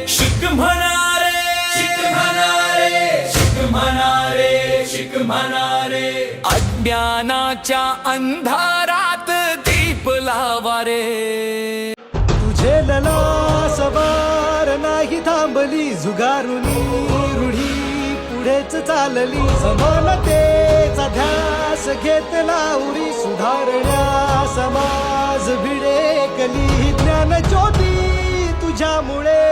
शिक म्हणारे, शिक म्हणारे, शिक म्हणारे, शिक म्हणारे. अज्ञानाच्या अंधारात दीप लावा रे. तुझे लला सवार नाही थांबली, झुगारुनी रूढी पुढेच चालली. समानतेचा ध्यास घेतला उरी, सुधारण्या समाज भिडेकली. ज्ञान ज्योती तुझ्यामुळे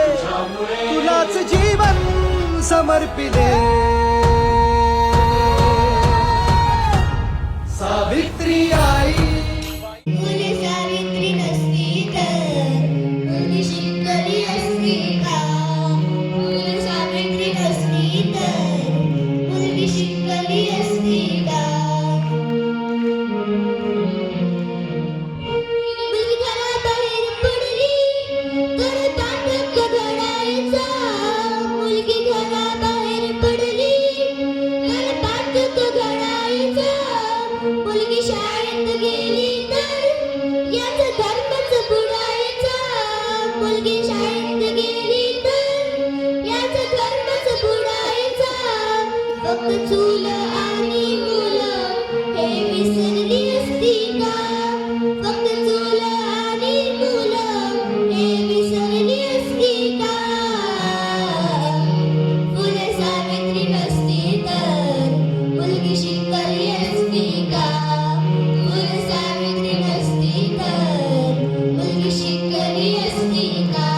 तुलाच जीवन समर्पिले. सावित्री आई फुले सावित्री नसती तर मुलगी शिकली असती का? फुले सावित्री नसती तर मुलगी शिकली असती का? मुलगी घराबाहेर पडली तर तांडव घडायचा. मुलगी घराबाहेर पडली तर तांडव घडायचा. मुलगी शाळेत गेली तर याचा धर्मच बुडायचा. मुलगी शाळेत गेली तर याचा धर्मच बुडायचा. फक्त चूल आणि मुलं हे विसरली असती का? फक्त चूल आणि मुलं हे विसरली असती का? फुले सावित्री नसती तर मुलगी शिकली असती का? फुले सावित्री नसती तर मुलगी शिकली असती का?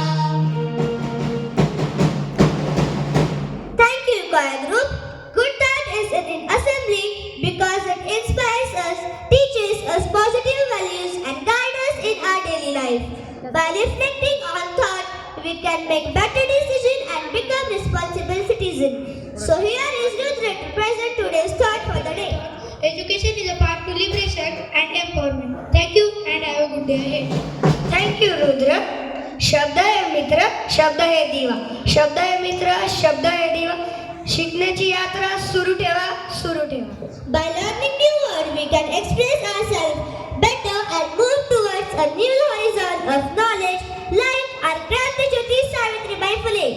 Thank you, choir group. Good that is in assembly because it inspires us, teaches us positive values and guides us in our daily life. By reflecting on thought, we can make better decisions and become responsible citizens. So here is Rudra to present today's thought for the day. Education is a path to liberation and empowerment. Thank you and have a good day ahead. Thank you, Rudra. शब्द है मित्र, शब्द है दिवा. शब्द है मित्र, शब्द है दिवा. शिकण्याची यात्रा सुरू ठेवा, सुरू ठेवा. By learning new words, we can express ourselves better and move towards a new horizon of knowledge, like our Kranta Jyoti Savitribai Phule.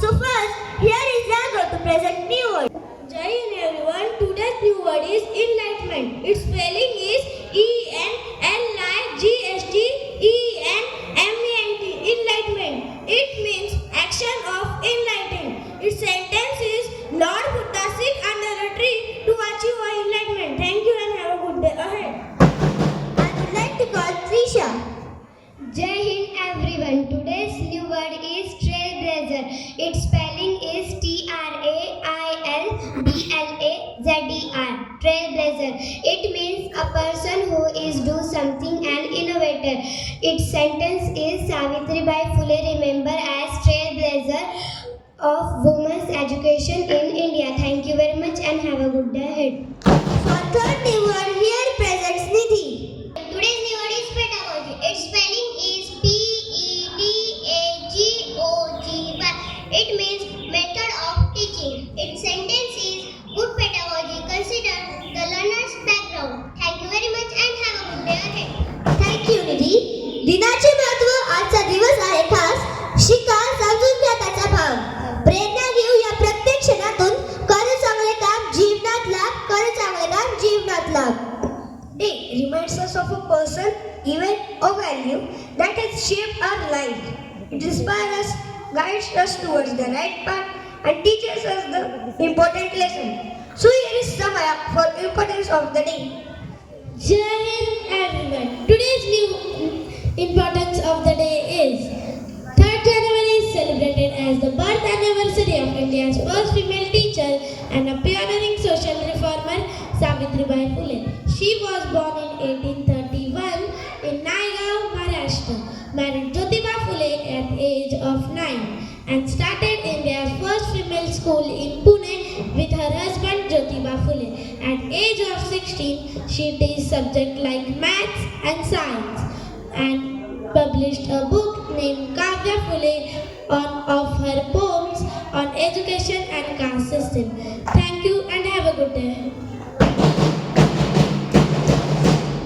So first, here is Raghav to present new word. Jai Hind everyone. Today's new word is enlightenment. Its spelling is E-N-L-I-G-H-T-E-N-M-E-N-T. Enlightenment. It means action of enlighten. Its sentence is Lord Buddha sit under a tree to achieve enlightenment. Thank you and have a good day ahead. I would like to call Trisha. Jai Hind everyone. Today's new word is trailblazer. Its spelling is Trailblazer. Trailblazer. It means a person who is do something and innovator. Its sentence is Savitribai Phule remember as trailblazer of women's education in India. Thank you very much and have a good day ahead. For third new word, here presents Nidhi. Today's new word is pedagogy. Its spelling is P-E-D-A-G-O-G-Y. It means method of teaching. Its sentence is good pedagogy consider the learner's background. Thank you very much and have a good day ahead. Thank you, Nidhi. दिनाचे महत्व आजचा दिवस आहे खास. शिका, समजून घ्या त्याचा भाव. प्रेरणा घेऊ या प्रत्येक क्षणातून. कर चांगले काम जीवनात लाभ. कर चांगले काम जीवनात लाभ. Day reminds us of a person, event or value that has shaped our life. It inspires us, guides us towards the right path and teaches us the important lesson. So here is Samaya for importance of the day. Jai Hind everyone. Today's new importance of the day is 3rd January is celebrated as the birth anniversary of India's first female teacher and a pioneering social reformer, Savitribai Phule. She was born in 1831 in Naigaon, Maharashtra, married Jyotiba Phule at age of 9 and started India's first female school in Pune with her husband Jyotiba Phule. At age of 16, she teaches subjects like maths and science and published a book named Kavya Phule of her poems on education and caste system. Thank you and have a good day.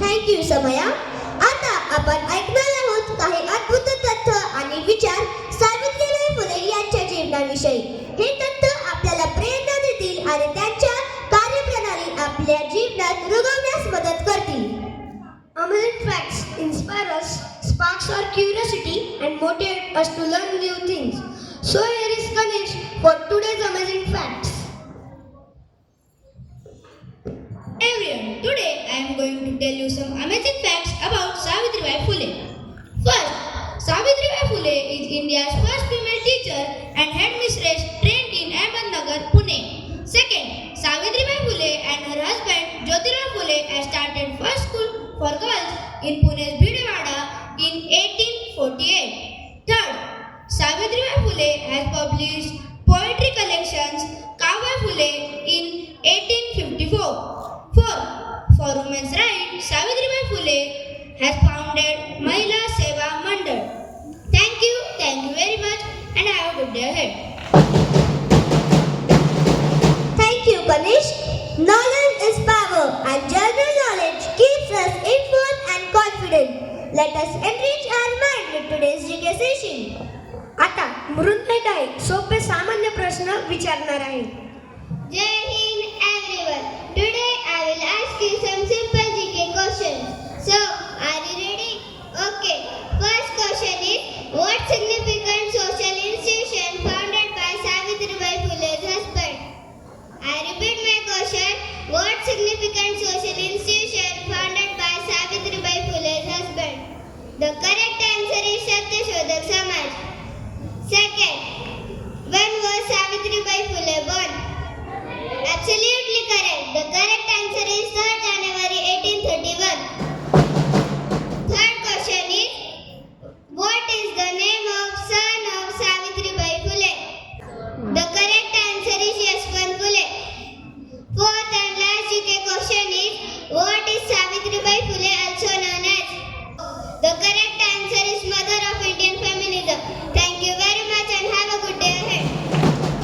Thank you, Samaya. आता आपण ऐकणार आहोत काही अद्भुत तथ्य आणि विचार Savitribai Phule sparks our curiosity and motivate us to learn new things. So here is Ganesh for today's amazing facts. Everyone, today I am going to tell you some amazing facts about Savitribai Phule. First, Savitribai Phule is India's first female teacher and headmistress trained in Ahmednagar, Pune. Second, Savitribai Phule and her husband Jyotirao Phule have started first school for girls in Pune's Bhidewada in 1848. Third, Savitribai Phule has published poetry collections Kavya Phule in 1854. Fourth, for women's rights, Savitribai Phule has founded Mahila Seva Mandal. Thank you very much, and have a good day ahead. Thank you, Ganesh. Knowledge is power, and general knowledge keeps us informed and confident. Let us enrich our mind with today's GK session. आता मृण्मय गायक सोपे सामान्य प्रश्न विचारणार आहे. Jai Hind everyone. Today I will ask you some simple GK questions. So, are you ready? Okay. First question is, what significant social institution founded by Savitribai Phule's husband? I repeat my question. What significant social institution founded by Savitribai Phule's husband? The correct answer is Satyashodhak Samaj. Second, when was Savitribai Phule born? Absolutely correct. The correct answer is 3rd January 1831. Third question is, what is the name of son of Savitribai Phule? The correct answer is Yashwant Phule. Fourth and last GK question is, what is Savitribai Phule also known as? The correct answer is mother of Indian feminism. Thank you very much and have a good day ahead.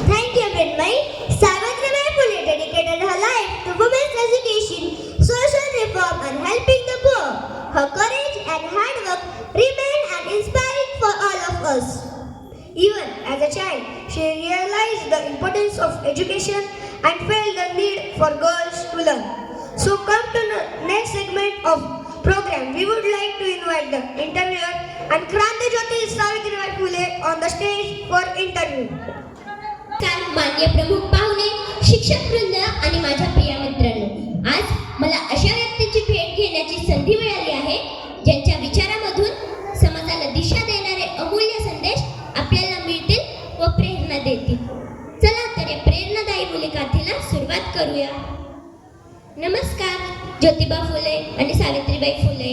Thank you, Mridmay. Savitribai Phule dedicated her life to women's education, social reform, and helping the poor. Her courage and hard work remain an inspiring for all of us. Even as a child, she realized the importance of education and felt the need for girls to learn. So come to the next segment of program. We would like to invite the interviewer and Kranta Jyoti Savitribai Phule on the stage for interview. मान्य प्रमुख पाहुणे, शिक्षक वृंद आणि माझ्या प्रिय मित्रांनो, आज मला अशा व्यक्तीची भेट घेण्याची संधी मिळाली आहे ज्यांच्या विचारामधून समाजाला दिशा देणारे अमूल्य संदेश आपल्याला मिळतील व प्रेरणा देतील. चला तर या प्रेरणादायी मुलाखतीला सुरुवात करूया. नमस्कार ज्योतिबा फुले आणि सावित्रीबाई फुले.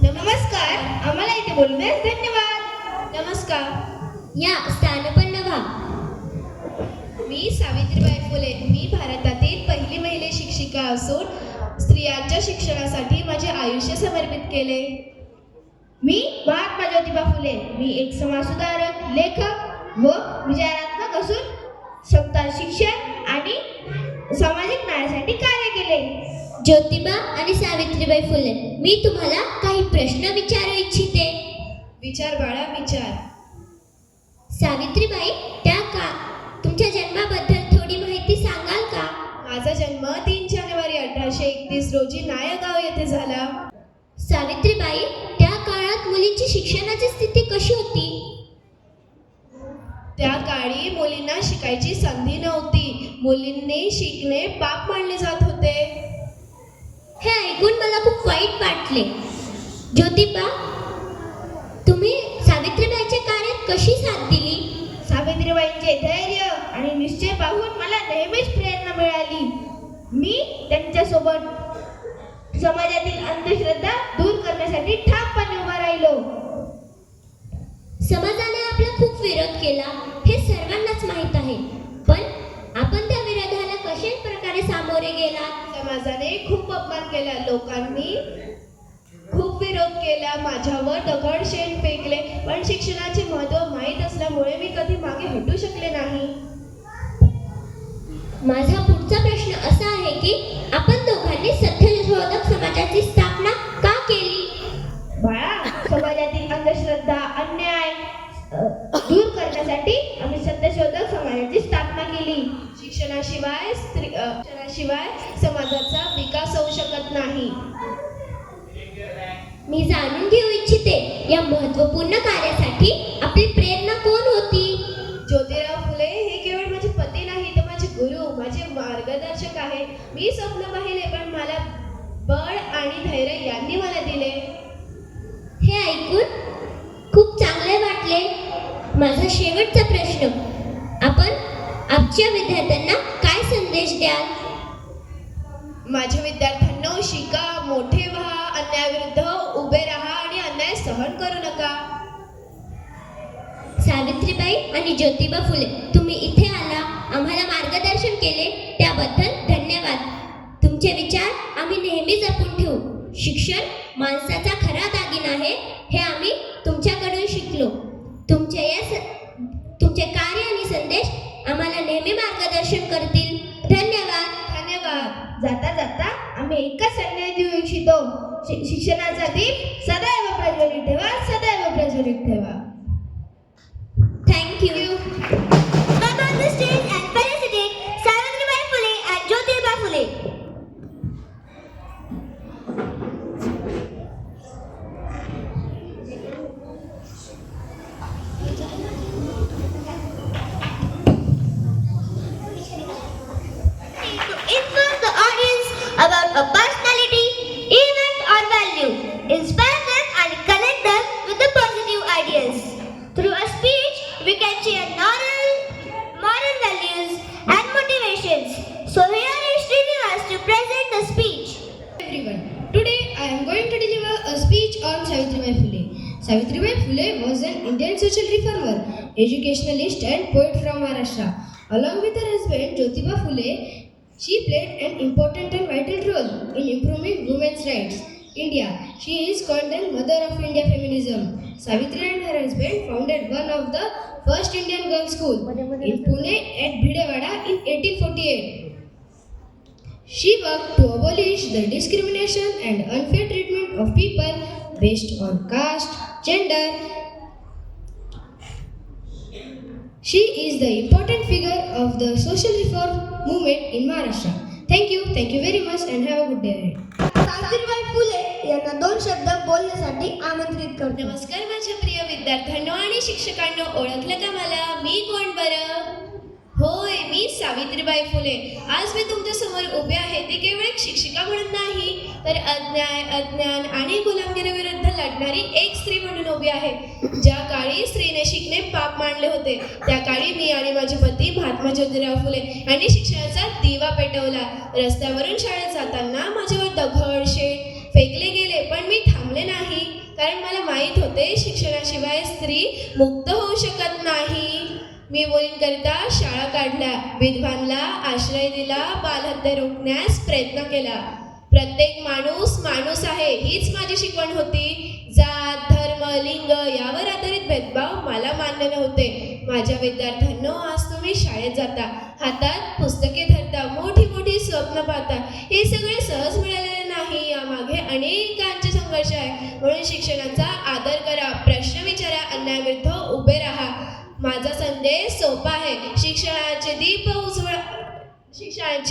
नमस्कार. आम्हाला इथे बोलण्यास धन्यवाद. नमस्कार. या स्थानपन्न व्हा. मी सावित्रीबाई फुले. मी भारतातील पहिली महिला शिक्षिका असून स्त्रियांच्या शिक्षणासाठी माझे आयुष्य समर्पित केले. मी महात्मा ज्योतिबा फुले. मी एक समाजसुधारक, लेखक व विचारात्मक असून स्वतः शिक्षण आणि सामाजिक न्यायासाठी कार्य केले. ज्योतिबा आणि सावित्रीबाई फुले, मी तुम्हाला काही प्रश्न विचारू इच्छिते. विचार बाळा, विचार. सावित्रीबाई, तुमच्या जन्माबद्दल थोडी माहिती सांगाल का? माझा जन्म 3 जानेवारी 1831 रोजी नायगाव येथे झाला. सावित्रीबाई, त्या काळात मुलींची शिक्षणाची स्थिती कशी होती? त्या काळी मुलींना शिकायची संधी नव्हती. मुलींनी शिकणे पाप मानले जात होते. हे ऐकून मला खूप वाईट वाटले. ज्योतिबा, तुम्ही सावित्रीबाईच्या कार्यात कशी साथ दिली? सावित्रीबाईंचे धैर्य आणि निश्चय पाहून मला नेहमीच प्रेरणा मिळाली. मी त्यांच्यासोबत समाजातील अंधश्रद्धा दूर करण्यासाठी ठामपणे उभा राहिलो. समाजाने आपला खूप विरोध केला, हे सर्वांनाच माहीत आहे. पण आपण त्या विरोधाला कशा प्रकारे सामोरे गेला? समाजाने खूप अपमान केला. लोकांनी खूप विरोध केला. माझ्यावर दगडशेण फेकले. पण शिक्षणाचे महत्त्व माहीत असल्यामुळे मी कधी मागे हटू शकले नाही. माझा पुढचा प्रश्न असा आहे की आपण दोघांनी सत्यशोधक समाजाची स्थापना का केली? बाळा, समाजातील अंधश्रद्धा, अन्याय दूर करण्यासाठी आम्ही सत्यशोधक समाजाची स्थापना केली. शिक्षणाशिवाय समाजाचा विकास होऊ शकत नाही. मी जाणून घेऊ इच्छिते या महत्त्वपूर्ण कार्यासाठी आपली प्रेरणा कोण होती? ज्योतिराव फुले हे केवळ माझे पती नाही तर माझे गुरु, माझे मार्गदर्शक आहे. मी स्वप्न पाहिले पण मला बळ आणि धैर्य यांनी मला दिले. हे ऐकून खूप चांगले वाटले. माझा शेवटचा प्रश्न, आपण आमच्या विद्यार्थ्यांना काय संदेश द्याल? माझ्या विद्यार्थ्यांनो, शिका, मोठे व्हा, अन्यायाविरुद्ध उभे राहा आणि अन्याय सहन करू नका. सावित्रीबाई आणि ज्योतिबा फुले, तुम्ही इथे आला, आम्हाला मार्गदर्शन केले त्याबद्दल धन्यवाद. तुमचे विचार आम्ही नेहमी जपून ठेवू. शिक्षण माणसाचा खरा दागिना आहे हे आम्ही तुमच्याकडून शिकलो. तुमचे कार्य आणि संदेश आम्हाला नेहमी मार्गदर्शन करतील. धन्यवाद. धन्यवाद. जाता जाता आम्ही एकच संदेश देऊ इच्छितो. शिक्षणाचा दीप सदैव प्रज्वलित ठेवा, सदैव प्रज्वलित ठेवा. Thank you. Come on the stage and felicitate Savitribai Phule and Jyotirba Phule. To influence the audience about a personality, event or value, inspire them and connect them with the positive ideas. Through a speech, we can share moral values and motivations. So here is Srinivas to present the speech. Everyone, today I am going to deliver a speech on Savitribai Phule. Savitribai Phule was an Indian social reformer, educationalist and poet from Maharashtra. Along with her husband Jyotiba Phule, she played an important and vital role in improving women's rights. India. She is called the mother of India feminism. Savitri and her husband founded one of the first Indian girls' school in Pune at Bhidewada in 1848. She worked to abolish the discrimination and unfair treatment of people based on caste, gender. She is the important figure of the social reform movement in Maharashtra. Thank you very much and have a good day. Savitribai Phule यांना 2 शब्द बोलण्यासाठी आमंत्रित करतो. नमस्कार माझ्या प्रिय विद्यार्थ्यांनो आणि शिक्षकांनो, ओळखलं का मला? मी कोण बरं? होय, मी सावित्रीबाई फुले. आज मी तुमच्या समोर उभे आहे ते केवळ एक शिक्षिका म्हणून नाही, तर अन्याय, अज्ञान आणि गुलामगिरीविरुद्ध लढणारी एक स्त्री म्हणून उभी आहे. ज्या काळी स्त्रीने शिकणे पाप मानले होते, त्या काळी मी आणि माझे पती महात्मा ज्योतिराव फुले यांनी शिक्षणाचा दिवा पेटवला. रस्त्यावरून शाळेत जाताना माझ्यावर दगड, शेण फेकले गेले, पण मी थांबले नाही, कारण मला माहीत होते शिक्षणाशिवाय स्त्री मुक्त होऊ शकत नाही. मी मुलींकरिता शाळा काढल्या, विधवांना आश्रय दिला, बालहत्या रोखण्यास प्रयत्न केला. प्रत्येक माणूस माणूस आहे हीच माझी शिकवण होती. जात, धर्म, लिंग यावर आधारित भेदभाव मला मान्य नव्हते. माझ्या विद्यार्थ्यांनो, आज तुम्ही शाळेत जाता, हातात पुस्तके धरता, मोठी मोठी स्वप्न पाहता. हे सगळे सहज मिळालेले नाही, यामागे अनेकांचे संघर्ष आहे. म्हणून शिक्षणाचा आदर करा, प्रश्न विचारा, अन्यायाविरुद्ध उभे राहा. माझा संदेश सोपा आहे. शिक्षणाचे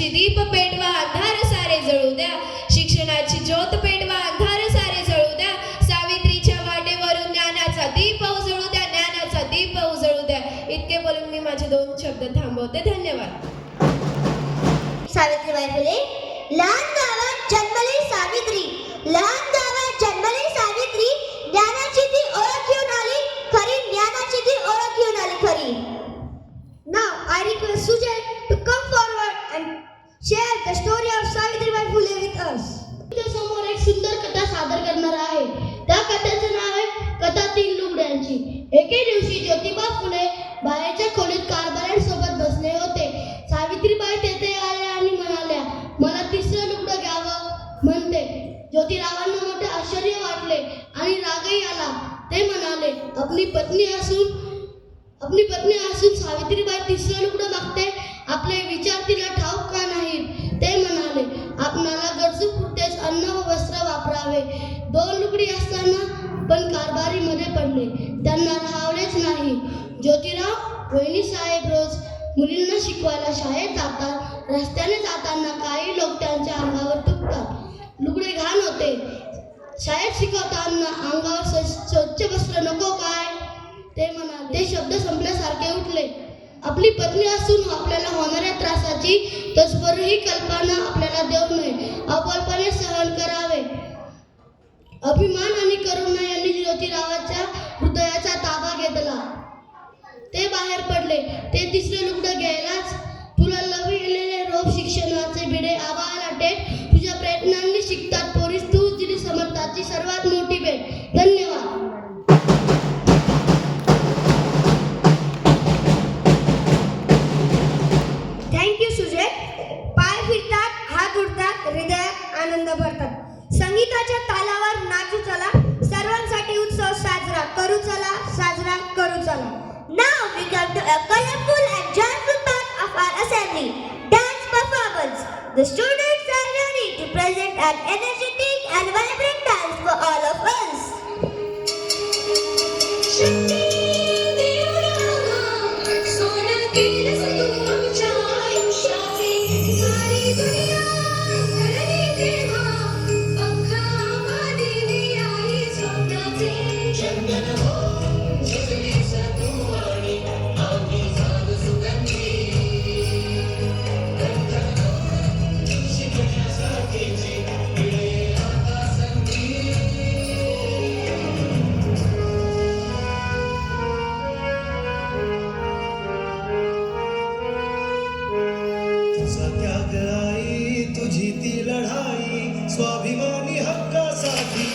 दीप पेटवा, अंधार सारे जळू द्या. शिक्षणाची ज्योत पेटवा, अंधार सारे जळू द्या. सावित्रीच्या वाटेवरून ज्ञानाचा दीप उजळू द्या, ज्ञानाचा दीप उजळू द्या. इतके बोलून मी माझे 2 शब्द थांबवते. धन्यवाद. सावित्रीबाई फुले. लहान गावात जन्मली सावित्री, लहान गावात जन्मली सावित्री. ज्ञानाची ती ओळख घेऊन आली खरी, ज्ञानाची ती ओळख घेऊन आली खरी. Now I request Sujay to come forward and share the story of Savitribai Phule with us. तुमच्या समोर एक सुंदर कथा सादर करणार आहे. त्या कथेचं नाव आहे कथा 3 लुगड्यांची. एके दिवशी ज्योतिबा फुले बाहेरच्या खोलीत कारभाऱ्यांसोबत बसले होते. सावित्रीबाई तेथे आल्या आणि म्हणाल्या, मला 3रं लुगडं घ्यावं म्हणते. ज्योतिरावांना मोठे आश्चर्य वाटले आणि रागही आला. ते म्हणाले, आपली पत्नी असून सावित्रीबाई 3रं लुगडं मागते, आपले विचार तिला ठाऊक का नाहीत? ते म्हणाले, आपणाला गरजूपुरतेच अन्न व वस्त्र वापरावे. 2 लुगडी असताना पण कारभारीमध्ये पडले, त्यांना राहावलेच नाही. ज्योतिराव वहिनी साहेब रोज मुलींना शिकवायला शाळेत जातात. रस्त्याने जाताना काही लोक त्यांच्या अंगावर तुपतात. लुगडे घाण होते. शाळेत शिकवताना अंगावर स्वच्छ नको काय? ते म्हणाले. ते शब्द संपल्यासारखे उठले. आपली पत्नी असून आपल्याला होणाऱ्या त्रासाची तत्परही कल्पना आपल्याला देऊ नये. अबोलपणे सहन करावे. अभिमान आणि करुणा यांनी ज्योतिरावाच्या हृदयाचा ताबा घेतला. ते बाहेर पडले. ते तिसरे लुगडं घ्यायलाच तुला लविलेले रोप शिक्षणाचे भिडे आबाळाला टेक. तुझ्या प्रयत्नांनी शिकतात पोरीस तूच दिली समर्थाची सर्वात मोठी भेट. धन्यवाद. थँक्यू सुजय. पाय फिरतात, हात उडतात, हृदयात आनंद भरतात. संगीताच्या तालावर नाचू चला, सर्वांसाठी उत्सव साजरा करू चला, साजरा करू चला. Now we come to a colorful and joyful part of our assembly, dance performance. The students are ready to present an energetic and vibrant dance for all of us. त्याग आई तुझी ती लढाई स्वाभिमानी हक्कासाठी.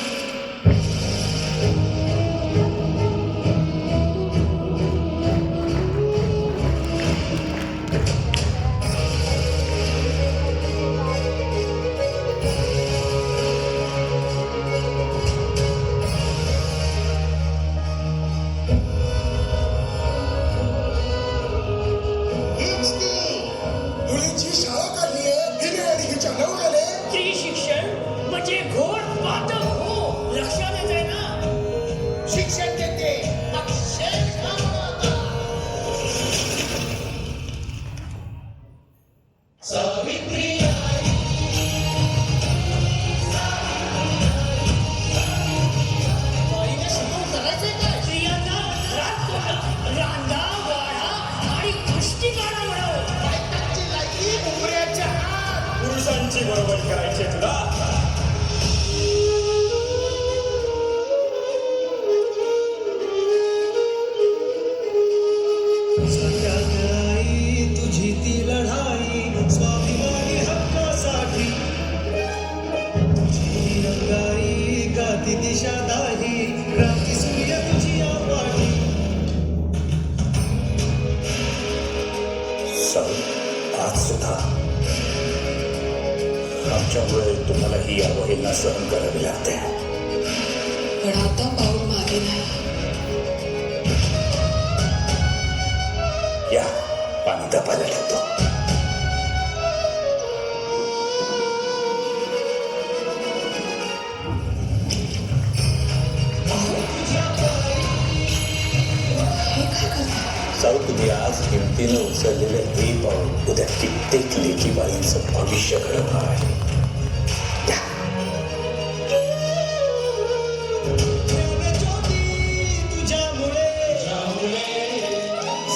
मुलींची शाळा काढली आहे हिने आणि हिच्या नवऱ्याने. स्त्री शिक्षण म्हणजे घोर पातक हो, लक्षात येत आहे ना? शिक्षण देते अक्षरशः माता. सावित्री आई. बाईने समोर करायचंय काय? स्त्रियांना रांधा वाढा आणि कुस्ती काढा म्हणावं. बायकांची लायकी उमऱ्याच्या आत. पुरुषांची बरोबर करायची तुला. त्याग आई तुझी ती लढाई स्वाभिमानी हक्कासाठी. तुझी रंगाई गाती दिशा दाही क्रांती सूर्य तुझी आवाही. आज सुद्धा आमच्यामुळे तुम्हाला ही अवहेलना सहन करावी लागते. पण आता पाऊल मागे नाही. या पाणी तापायला ठेवतो. साऊ तुम्ही आज हिमतीनं उचललेलं हे पाऊल उद्या कित्येक लेखी बाईंचं भविष्य घडवणार आहे.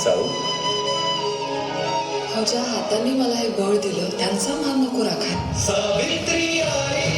साऊ हो, ज्या हातांनी मला हे बळ दिलं त्यांचा मान नको राखाय. सावित्री आई.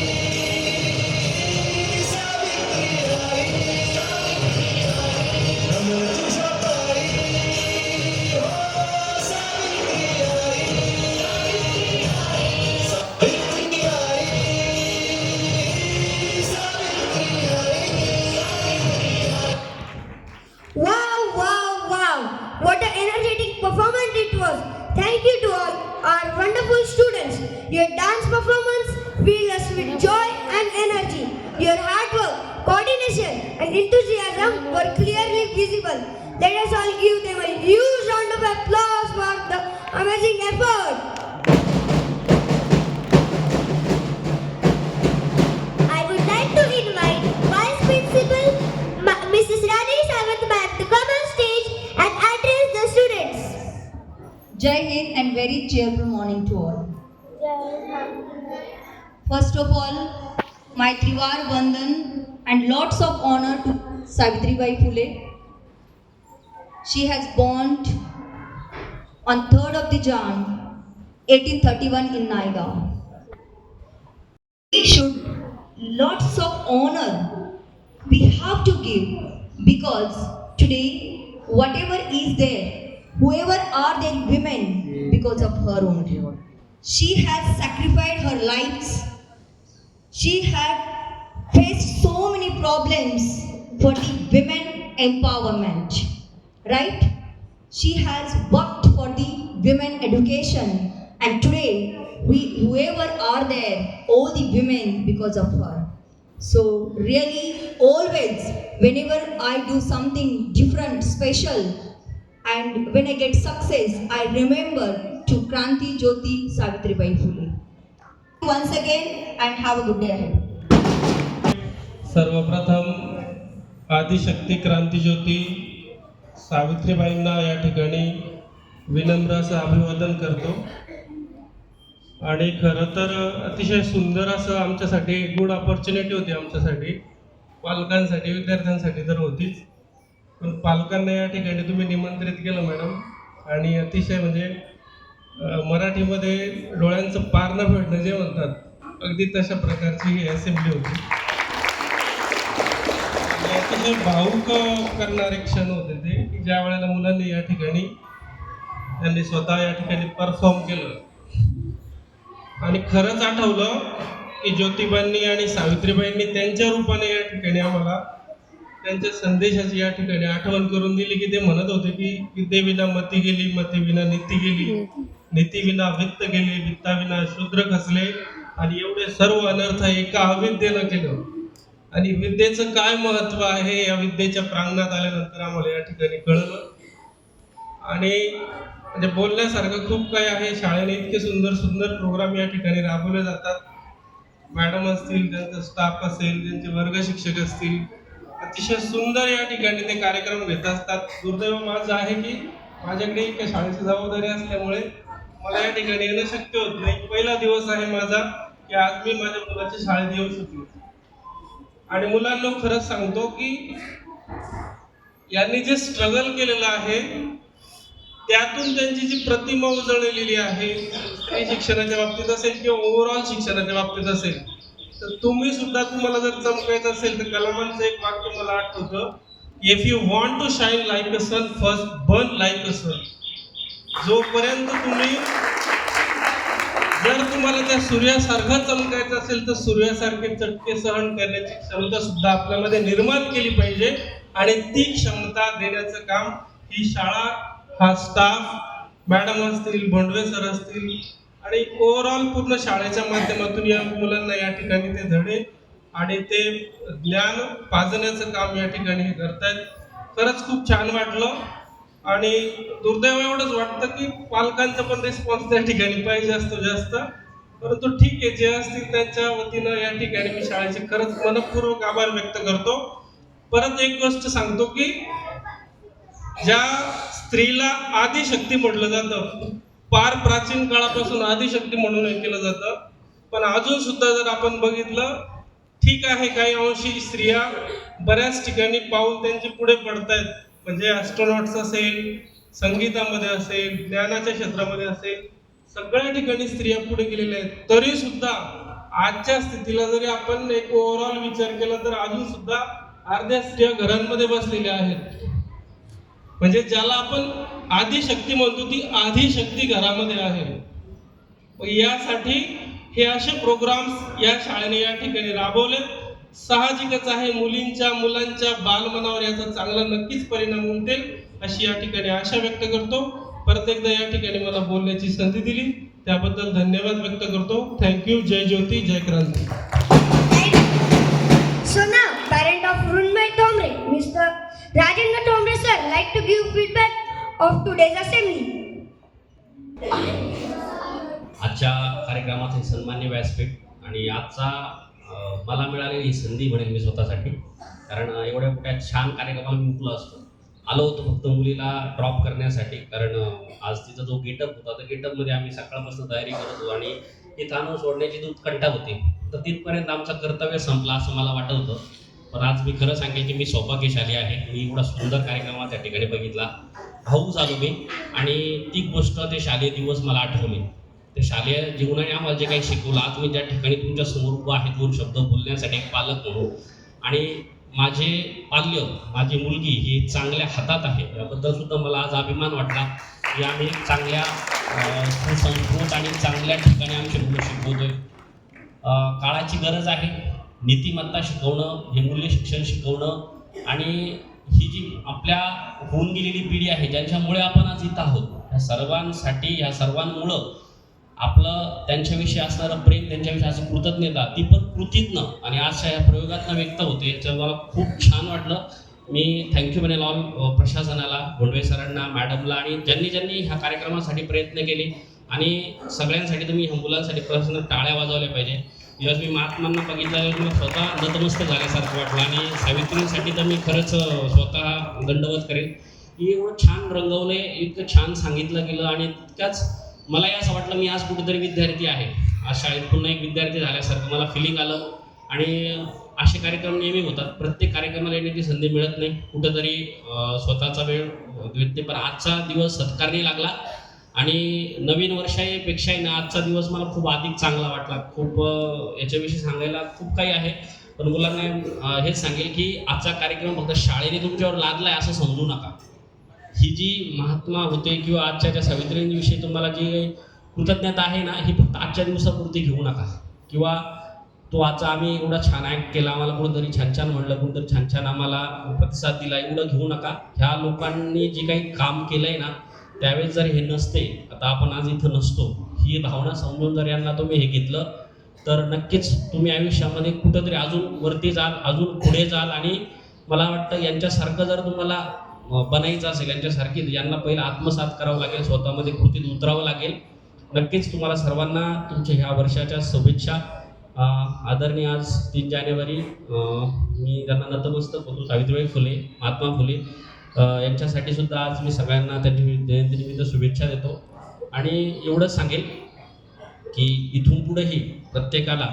Wow, wow, wow! What an energetic performance it was. Thank you to all our wonderful students. Your dance performance filled us with joy and energy. Your hard work, coordination and enthusiasm were clearly visible. Let us all give them a huge round of applause for the amazing effort. I would like to invite Vice Principal Mrs. Rani Sawant ma'am to come on stage and address the students. Jai Hind and very cheerful morning to all. First of all, my Trivar Vandan and lots of honor to Savitribai Phule. She has born on 3rd of the Jan 1831 in Naigaon. Should lots of honor we have to give, because today whatever is there, whoever are there women because of her only. She has sacrificed her lives. She had faced so many problems for the women empowerment, right? She has worked for the women education, and today whoever are there, all the women because of her. So really, always, whenever I do something different, special, and when I get success, I remember to Kranti Jyoti Savitribai Phule. Once again, and have a good day ahead. सर्वप्रथम आदिशक्ती क्रांतिज्योती सावित्रीबाईंना या ठिकाणी विनम्र असं अभिवादन करतो. आणि खरं तर अतिशय सुंदर असं आमच्यासाठी गुड ऑपॉर्च्युनिटी होती, आमच्यासाठी पालकांसाठी विद्यार्थ्यांसाठी तर होतीच, पण पालकांना या ठिकाणी तुम्ही निमंत्रित केलं मॅडम. आणि अतिशय म्हणजे मराठीमध्ये डोळ्यांचं पार न भेटणं जे म्हणतात, अगदी तशा प्रकारची ही असेंब्ली होती. अतिशय भावुक करणारे क्षण होते ते, की ज्या वेळेला मुलांनी या ठिकाणी त्यांनी स्वतः या ठिकाणी परफॉर्म केलं. आणि खरंच आठवलं की ज्योतिबांनी आणि सावित्रीबाईंनी त्यांच्या रूपाने या ठिकाणी आम्हाला त्यांच्या संदेशाची या ठिकाणी आठवण करून दिली. की ते म्हणत होते की विद्येविना मती गेली, मतीविना नीती गेली, नीतीविना वित्त गेले, वित्ताविना शूद्र खचले, आणि एवढे सर्व अनर्थ एका अविद्येनं केलं. आणि विद्येचं काय महत्व आहे या विद्येच्या प्रांगणात आल्यानंतर आम्हाला या ठिकाणी कळलं. आणि म्हणजे बोलण्यासारखं खूप काही आहे. शाळेने इतके सुंदर सुंदर प्रोग्राम या ठिकाणी राबवले जातात. मॅडम असतील, त्यांचा स्टाफ असेल, त्यांचे वर्ग शिक्षक असतील, अतिशय सुंदर या ठिकाणी ते कार्यक्रम घेत असतात. दुर्दैव माझं आहे की माझ्याकडे एका शाळेची जबाबदारी असल्यामुळे मला या ठिकाणी येणं शक्य होत नाही. पहिला दिवस आहे माझा की आज मी माझ्या मुलाच्या शाळेत येऊ शकलो. आणि मुलांना खरंच सांगतो की यांनी जे स्ट्रगल केलेलं आहे त्यातून त्यांची जी प्रतिमा उजळलेली आहे, स्त्री शिक्षणाच्या बाबतीत असेल किंवा ओव्हरऑल शिक्षणाच्या बाबतीत असेल, तर तुम्ही सुद्धा, तुम्हाला जर चमकायचं असेल तर कलामांचं एक वाक्य मला आठवतं, if you want to shine like a sun, first burn like a sun. जोपर्यंत तुम्ही, जर तुम्हाला त्या सूर्यासारखं चमकायचं असेल तर सूर्यासारखे चटके सहन करण्याची क्षमता सुद्धा आपल्यामध्ये निर्माण केली पाहिजे. आणि ती क्षमता देण्याचं काम ही शाळा, हा स्टाफ, मॅडम असतील, भोंडवे सर असतील, आणि ओव्हरऑल पूर्ण शाळेच्या माध्यमातून या मुलांना या ठिकाणी ते धडे आणि ते ज्ञान पाजण्याचं काम या ठिकाणी हे करतायत. खरंच खूप छान वाटलं. आणि दुर्दैव एवढंच वाटतं की पालकांचा पण रिस्पॉन्स त्या ठिकाणी पाहिजे असतो जास्त, परंतु ठीक आहे, जे असतील त्यांच्या वतीनं या ठिकाणी मी शाळेचे खरंच मनपूर्वक आभार व्यक्त करतो. परत एक गोष्ट सांगतो की ज्या स्त्रीला आदिशक्ती म्हटलं जातं, फार प्राचीन काळापासून आदिशक्ती म्हणून हे केलं जातं, पण अजून सुद्धा जर आपण बघितलं, ठीक आहे, काही अंशी स्त्रिया बऱ्याच ठिकाणी पाऊल त्यांचे पुढे पडतायत. म्हणजे ॲस्ट्रॉनॉट्स असेल, संगीतामध्ये असेल, ज्ञानाच्या क्षेत्रामध्ये असेल, सगळ्या ठिकाणी स्त्रिया पुढे गेलेल्या आहेत. तरी सुद्धा आजच्या स्थितीला जरी आपण एक ओव्हरऑल विचार केला तर अजून सुद्धा अर्ध्या स्त्रिया घरांमध्ये बसलेल्या आहेत. म्हणजे ज्याला आपण आदिशक्ती म्हणतो ती आदिशक्ती घरामध्ये आहे. यासाठी हे असे प्रोग्राम्स या शाळेने या ठिकाणी राबवले. साहजिकच आहे, मुलींच्या मुलांच्या बालमनावर याचा चांगला नक्कीच परिणाम होईल अशी या ठिकाणी आशा व्यक्त करतो. परत एकदा या ठिकाणी मला बोलण्याची संधी दिली त्याबद्दल धन्यवाद व्यक्त करतो. Thank you. Jai Jyoti, Jai Kranti. So now, parent of Runmay Tomre, Mr. Rajendra Tomre sir, like to give feedback of today's assembly. आजच्या कार्यक्रमाचे सन्मान्य व्यासपीठ आणि आजचा मला मिळालेली संधी म्हणेल मी स्वतःसाठी, कारण एवढ्या मोठ्या छान कार्यक्रमाला मी मुकलो असतो. आलो होतो फक्त मुलीला ड्रॉप करण्यासाठी, कारण आज तिचा जो गेटअप होता त्या गेटअपमध्ये आम्ही सकाळपासून तयारी करत होतो आणि ती ताणून सोडण्याची दूध कंटा होती. तर तिथपर्यंत आमचं कर्तव्य संपलं असं मला वाटत होतं. पण आज मी खरं सांगेन की मी सौभाग्यशाली आहे. मी एवढा सुंदर कार्यक्रम त्या ठिकाणी बघितला, भाऊ झालो मी, आणि ती गोष्ट ते शालेय दिवस मला आठवले. ते शालेय जीवनाने आम्हाला जे काही शिकवलं, आज मी ज्या ठिकाणी तुमच्या समोर उभा आहे 2 शब्द बोलण्यासाठी एक पालक म्हणून, आणि माझे पाल्य, माझी मुलगी ही चांगल्या हातात आहे, याबद्दल सुद्धा मला आज अभिमान वाटला की आम्ही चांगल्या सुसंस्कृत आणि चांगल्या ठिकाणी आमची मुलं शिकवतोय. काळाची गरज आहे नीतिमत्ता शिकवणं, हे मूल्य शिक्षण शिकवणं, आणि ही जी आपल्या होऊन गेलेली पिढी आहे ज्यांच्यामुळे आपण आज इथं आहोत, ह्या सर्वांसाठी, ह्या सर्वांमुळं आपलं त्यांच्याविषयी असणारं प्रेम, त्यांच्याविषयी असं कृतज्ञता, ती पण कृतीतनं आणि आजच्या या प्रयोगातनं व्यक्त होते. याचं मला खूप छान वाटलं. मी थँक्यू म्हणेल ऑल प्रशासनाला, गोंडवे सरांना, मॅडमला, आणि ज्यांनी ज्यांनी ह्या कार्यक्रमासाठी प्रयत्न केले, आणि सगळ्यांसाठी तुम्ही ह्या मुलांसाठी प्रशासनाने टाळ्या वाजवल्या पाहिजे. जेव्हा मी महात्मांना बघितल्यावर मला स्वतः नतमस्तक झाल्यासारखं वाटलं, आणि सावित्रींसाठी तर मी खरंच स्वतः दंडवत करेन की एवढं छान रंगवले, इतकं छान सांगितलं गेलं, आणि तितक्याच मलाही असं वाटलं मी आज कुठेतरी विद्यार्थी आहे, आज शाळेत पुन्हा एक विद्यार्थी झाल्यासारखं मला फिलिंग आलं. आणि असे कार्यक्रम नेहमी होतात, प्रत्येक कार्यक्रमाला येण्याची संधी मिळत नाही, कुठंतरी स्वतःचा वेळ देत नाही, पण आजचा दिवस सत्कारणी लागला, आणि नवीन वर्षापेक्षाही ना आजचा दिवस मला खूप अधिक चांगला वाटला. खूप याच्याविषयी सांगायला खूप काही आहे, पण मुलांना हेच सांगेल की आजचा कार्यक्रम फक्त शाळेने तुमच्यावर लादला आहे असं समजू नका. ही जी महात्मा होते किंवा आजच्या ज्या सावित्रींविषयी तुम्हाला जी कृतज्ञता आहे ना, ही फक्त आजच्या दिवसापुरती घेऊ नका, किंवा तो आजचा आम्ही एवढा छान ॲक्ट केला, आम्हाला कोणीतरी छान छान म्हणलं, कोणतरी छान छान आम्हाला प्रतिसाद दिला, एवढं घेऊ नका. ह्या लोकांनी जे काही काम केलं आहे ना, त्यावेळेस जर हे नसते, आता आपण आज इथं नसतो, ही भावना समजून जर यांना तुम्ही हे घेतलं तर नक्कीच तुम्ही आयुष्यामध्ये कुठंतरी अजून वरती जाल, अजून पुढे जाल. आणि मला वाटतं यांच्यासारखं जर तुम्हाला बनायचं असेल, यांच्यासारखी यांना पहिलं आत्मसात करावं लागेल, स्वतःमध्ये कृतीत उतरावं लागेल. नक्कीच तुम्हाला सर्वांना तुमच्या ह्या वर्षाच्या शुभेच्छा. आदरणीय आज 3 जानेवारी मी त्यांना नतमस्तक होतो, सावित्रीबाई फुले, महात्मा फुले यांच्यासाठी सुद्धा आज मी सगळ्यांना त्यांची जयंतीनिमित्त शुभेच्छा देतो. आणि एवढंच सांगेल की इथून पुढेही प्रत्येकाला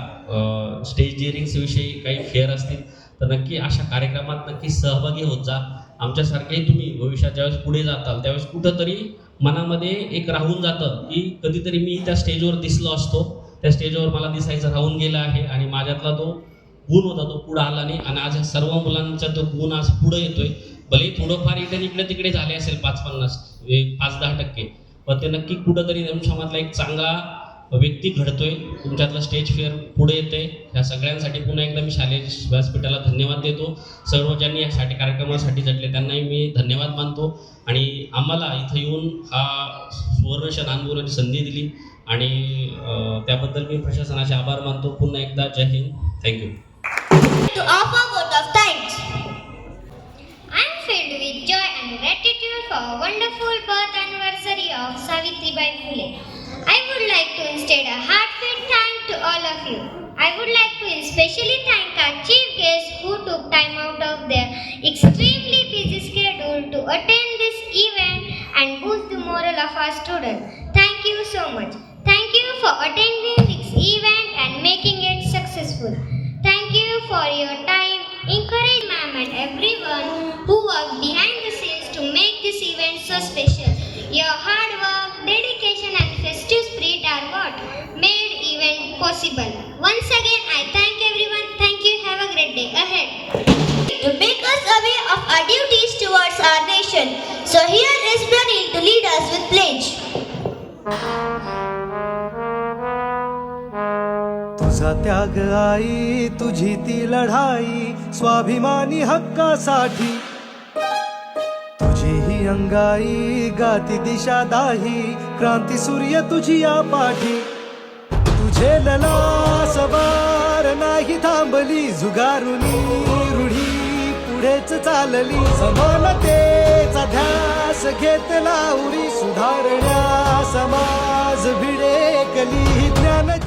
स्टेज डिअरिंग्सविषयी काही फेअर असतील तर नक्की अशा कार्यक्रमात नक्की सहभागी होत जा. आमच्यासारखेही तुम्ही भविष्यात ज्यावेळेस पुढे जाताल त्यावेळेस कुठंतरी मनामध्ये एक राहून जातं की कधीतरी मी त्या स्टेजवर दिसलो असतो, त्या स्टेजवर मला दिसायचं राहून गेलं आहे, आणि माझ्यातला तो गुण होता तो पुढं आला नाही, आणि आज सर्व मुलांचा तो गुण आज पुढं येतोय. भले थोडंफार इकडे तिकडे झाले असेल 5-10%, पण ते नक्की कुठंतरी तुमच्यामधला एक चांगला व्यक्ती घडतोय, तुमच्यातलं स्टेज फेअर पुढे येते. ह्या सगळ्यांसाठी पुन्हा एकदा मी शालेय व्यासपीठाला धन्यवाद देतो. सर्व ज्यांनी यासाठी कार्यक्रमासाठी झटले त्यांनाही मी धन्यवाद मानतो, आणि आम्हाला इथं येऊन हा सुवर्णक्षण अनुभवण्याची संधी दिली, आणि त्याबद्दल मी प्रशासनाचे आभार मानतो. पुन्हा एकदा जय हिंद, thank you. To offer vote of thanks. I am filled with joy and gratitude for a wonderful birth anniversary of Savitribai Phule. I would like to extend a heartfelt thanks to all of you. I would like to especially thank our chief guests who took time out of their extremely busy schedule to attend this event and boost the morale of our students. Thank you so much. Thank you for attending this event and making it successful. Thank you for your time. Encourage ma'am and everyone who worked behind the scenes to make this event so special. Your hard work, dedication and festive spirit are what made event possible. Once again, I thank everyone. Thank you. Have a great day ahead. To make us aware of our duties towards our nation. So here is Pranil to lead us with pledge. तुझा त्याग आई, तुझी ती लढाई स्वाभिमानी हक्कासाठी, तुझी ही अंगाई गाती दिशा दाही, क्रांती सूर्य तुझी या पाठी. तुझे लला सवार नाही थांबली, झुगारुनी रूढी पुढेच चालली, समानतेचा ध्यास घेतला उरी, सुधारण्या समाज भिडेकली ज्ञान